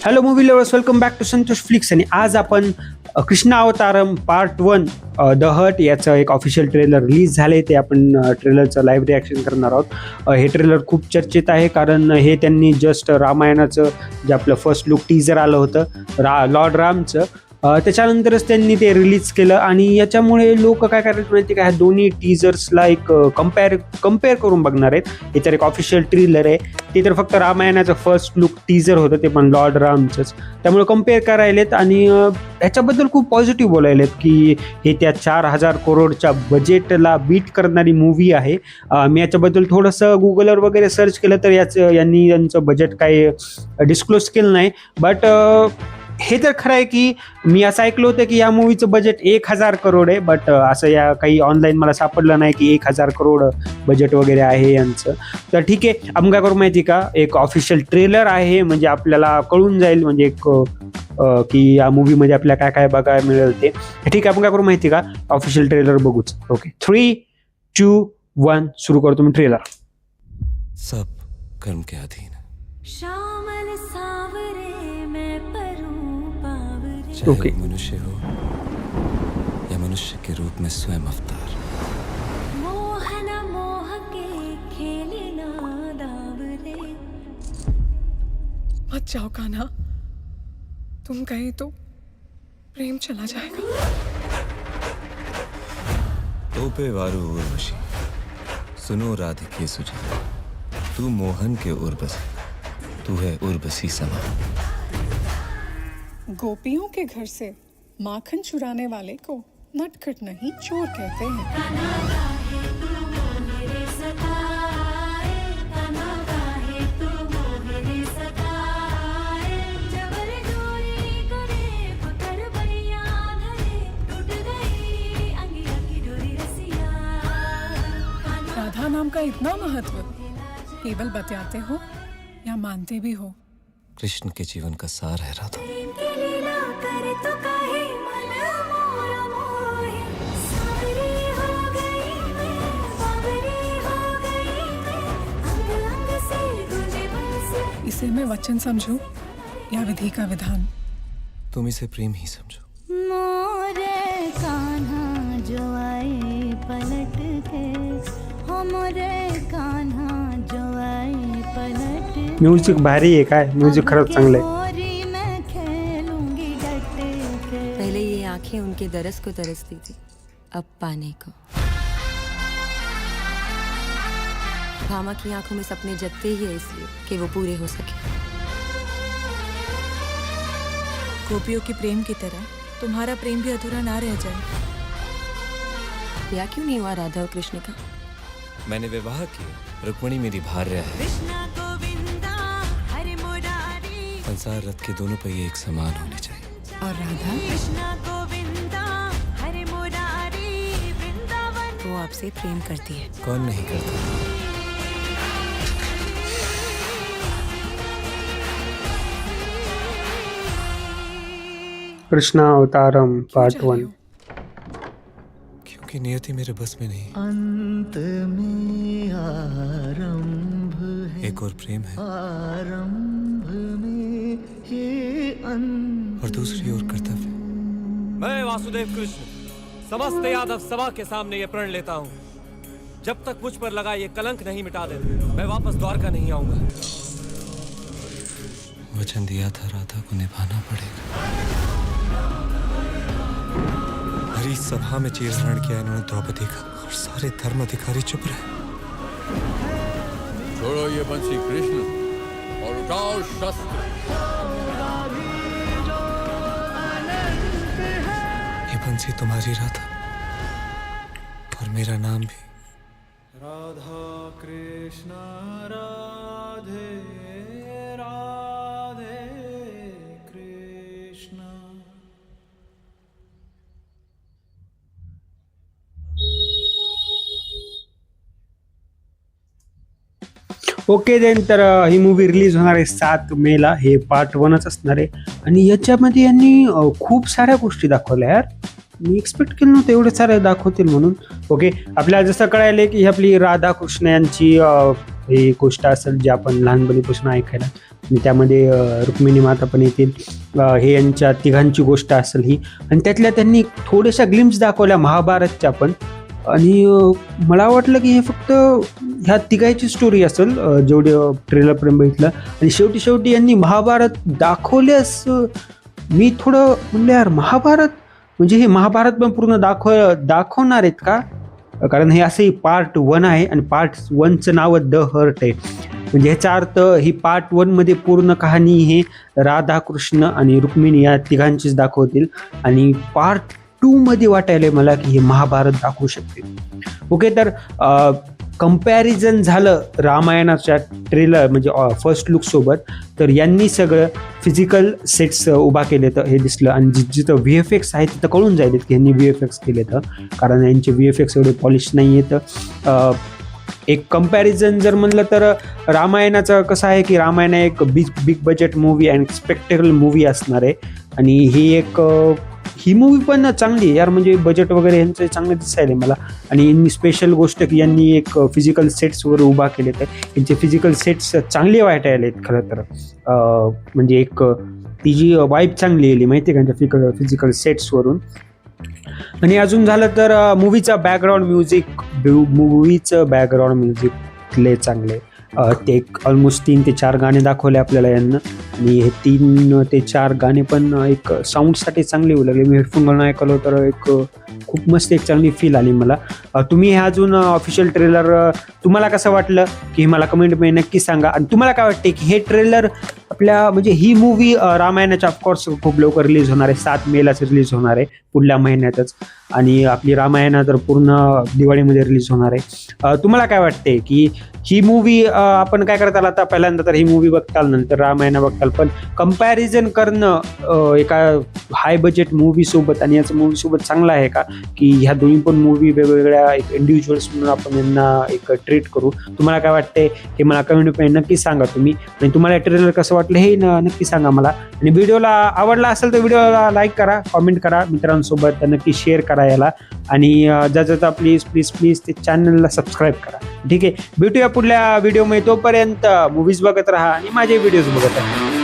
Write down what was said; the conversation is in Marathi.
Hello movie lovers, welcome back to Santosh flicks. आणि आज आपण Krishna Avataram part 1 the heart याचं एक ऑफिशियल ट्रेलर रिलीज झाले. ते आपण ट्रेलरचं लाईव्ह रिॲक्शन करणार आहोत. हे ट्रेलर खूप चर्चेत आहे कारण हे त्यांनी जस्ट रामायणाचं जे आपलं फर्स्ट लुक टीजर आलं होतं लॉर्ड रामचं, त्याच्यानंतरच त्यांनी ते रिलीज केलं. आणि याच्यामुळे लोक काय करायचं माहिती का, ह्या दोन्ही टीजर्सला एक कम्पेअर करून बघणार आहेत. हे तर एक ऑफिशियल ट्रेलर आहे, ते तर फक्त रामायणाचं फर्स्ट लुक टीजर होतं, ते पण लॉर्ड रामचंच. त्यामुळे कम्पेअर करायलेत आणि ह्याच्याबद्दल खूप पॉझिटिव्ह बोलायलेत की हे त्या 4,000 करोडच्या बजेटला बीट करणारी मूवी आहे. मी याच्याबद्दल थोडंसं गुगलवर वगैरे सर्च केलं तर यांचं बजेट काही डिस्क्लोज केलं नाही. बट हे तर खरं आहे की मी असं ऐकलं होतं की या मूवीचं बजेट 1,000 करोड आहे. बट असं या काही ऑनलाईन मला सापडलं नाही की 1,000 करोड बजेट वगैरे आहे यांचं. तर ठीक आहे, आपण काय करू माहिती का, एक ऑफिशियल ट्रेलर आहे म्हणजे आपल्याला कळून जाईल म्हणजे एक की या मूवीमध्ये आपल्याला काय काय बघायला मिळेल ते. ठीक आहे, आपण काय करू माहिती का, ऑफिशियल ट्रेलर बघूच. ओके, 3, 2, 1 सुरू करतो मी ट्रेलर. सब कर्म के अधीन श्यामल सावरे मैं परूं पावरे. चाहे Okay. वो मनुष्य हो या मनुष्य के रूप में स्वयं अवतार. मोहन मोह के खेलना दावरे. मत जाओ कान्हा, तुम गए तो प्रेम चला जाएगा. तोपे वारू उर्वशी, सुनो राधिके सुजा, तू मोहन के उर्वशी, तू है उर्वशी समा. गोपियों के घर से माखन चुराने वाले को नटखट नहीं चोर कहते हैं. राधा नाम का इतना महत्व केवल बतलाते हो या मानते भी हो? कृष्ण के जीवन का सार है राधा. इसे मैं वचन समझूं या विधि का विधान? तुम इसे प्रेम ही समझो. मोरे कान्हा जो आए पलट के, हो मोरे कान्हा जो आए पलट के. म्युझिक भारी आहे, काय म्युझिक खरंच चांगलं आहे. मोरी मैं खेलूंगी डट के. पहले ये आंखें उनके दरस को तरसती थी, अब पाने को. भामा की आंखों में सपने जगते ही है इसलिए कि वो पूरे हो सके. गोपियों के प्रेम की तरह तुम्हारा प्रेम भी अधूरा ना रह जाए. ब्याह क्यों नहीं हुआ राधा और कृष्ण का? मैंने विवाह किया, रुक्मिणी मेरी भार्या है. संसार रथ के दोनों पहिए एक समान होने चाहिए. और राधा? वो आपसे प्रेम करती है. कौन नहीं करता. कृष्णा अवतारम पार्ट 1. क्योंकि नियति मेरे बस में नहीं. अंत में आरंभ है, एक और प्रेम है आरंभ में ये अंत. और दूसरी ओर कर्तव्य. मैं वासुदेव कृष्ण समस्त यादव सभा के सामने ये प्रण लेता हूँ, जब तक मुझ पर लगा ये कलंक नहीं मिटा देते मैं वापस द्वारका नहीं आऊंगा. वचन दिया था राधा को निभाना पड़ेगा. हरी सभा में चीरहरण किया इन्होंने द्रौपदी का, और सारे धर्म अधिकारी चुप रहे. छोड़ो ये बंसी कृष्ण और उठाओ शस्त्र. ये बंसी तुम्हारी राधा और मेरा नाम भी. राधा कृष्ण राधे राधे कृष्ण. ओके देन, तर ही मूवी रिलीज होणार आहे 7 मेला. हे पार्ट 1च असणार आहे आणि याच्यामध्ये यांनी खूप साऱ्या गोष्टी दाखवल्या यार. मी एक्सपेक्ट केलं नव्हतं एवढे सारे दाखवतील म्हणून. ओके, आपल्याला जसं कळायलं की ही आपली राधाकृष्ण यांची ही गोष्ट असेल जी आपण लहानपणीपासून ऐकायला. आणि त्यामध्ये रुक्मिणी माता पण येतील. हे यांच्या तिघांची गोष्ट असेल ही, आणि त्यातल्या त्यांनी थोड्याशा ग्लिम्स दाखवल्या महाभारतच्या पण. आणि मला वाटलं की हे फक्त ह्या तिघांची स्टोरी असेल जेवढे ट्रेलरपर्यंत बघितलं. आणि शेवटी यांनी महाभारत दाखवल्यास मी थोडं म्हणलं यार, महाभारत म्हणजे हे महाभारत पण पूर्ण दाखवणार आहेत का? कारण हे असंही पार्ट 1 आहे आणि पार्ट 1चं नाव द हर्ट आहे. म्हणजे ह्याचा अर्थ ही पार्ट 1मध्ये पूर्ण कहाणी हे राधा कृष्ण आणि रुक्मिणी या तिघांचीच दाखवतील, आणि पार्ट 2मध्ये वाटायला मला की हे महाभारत दाखवू शकते. ओके, तर कंपॅरिझन झालं रामायणाच्या ट्रेलर म्हणजे फर्स्ट लुक सोबत, तर यांनी सगळं फिजिकल सेट्स उभा केले तर हे दिसलं. आणि जिथं VFX आहे तिथं कळून जाईल की यांनी VFX केले तर, कारण यांचे VFX एवढे पॉलिश नाही आहेत. एक कंपॅरिझन जर म्हणलं तर रामायणाचं कसं आहे की रामायण एक big budget movie and spectacle movie असणार आहे, आणि ही मूवी पण चांगली आहे यार. म्हणजे बजेट वगैरे यांचं चांगलं दिसायला मला. आणि यांनी स्पेशल गोष्ट की यांनी एक फिजिकल सेट्स वगैरे उभा केले तर यांचे फिजिकल सेट्स चांगले वाटायला आहेत खरं तर. म्हणजे एक ती जी वाईब चांगली येईल माहिती आहे का त्यांच्या फिजिकल सेट्सवरून. आणि अजून झालं तर मूवीचं बॅकग्राऊंड म्युझिक लय चांगले. ते एक ऑलमोस्ट 3 ते 4 गाणे दाखवले आपल्याला यांना, आणि हे 3 ते 4 गाणे पण एक साऊंडसाठी चांगले होऊ लागले. मी हेडफोन घालून ऐकलं तर एक खूप मस्त एक चांगली फील आली मला. तुम्ही हे अजून ऑफिशियल ट्रेलर तुम्हाला कसं वाटलं की मला कमेंटमध्ये नक्की सांगा. आणि तुम्हाला काय वाटते की हे ट्रेलर आपल्या म्हणजे ही मूवी रामायणाच्या ऑफकोर्स खूप लवकर रिलीज होणार आहे, 7 मेलाच रिलीज होणार आहे पुढल्या महिन्यातच. आणि आपली रामायण तर पूर्ण दिवाळीमध्ये रिलीज होणार आहे. तुम्हाला काय वाटते की ही मूवी आपण काय करताल आता? पहिल्यांदा तर ही मूवी बघताल, नंतर रामायण बघताल, पण कंपॅरिझन करणं एका हाय बजेट मूवीसोबत आणि याचं मूवीसोबत चांगलं आहे का? की ह्या दोन्ही पण मूवी वेगवेगळ्या एक इंडिव्हिज्युअल्स म्हणून आपण यांना एक ट्रीट करू. तुम्हाला काय वाटते हे मला कमेंटमध्ये नक्की सांगा तुम्ही. आणि तुम्हाला ट्रेलर कसं वाटलं हे नक्की सांगा मला. आणि व्हिडिओला आवडला असेल तर व्हिडिओला लाईक करा, कॉमेंट करा, मित्रांसोबत नक्की शेअर करा याला. आणि ज्याचा प्लीज ते चॅनलला सबस्क्राईब करा. ठीक आहे, भेटूया पुढल्या व्हिडिओमध्ये. तोपर्यंत मूवीज बघत राहा आणि माझे व्हिडिओज बघत राहा.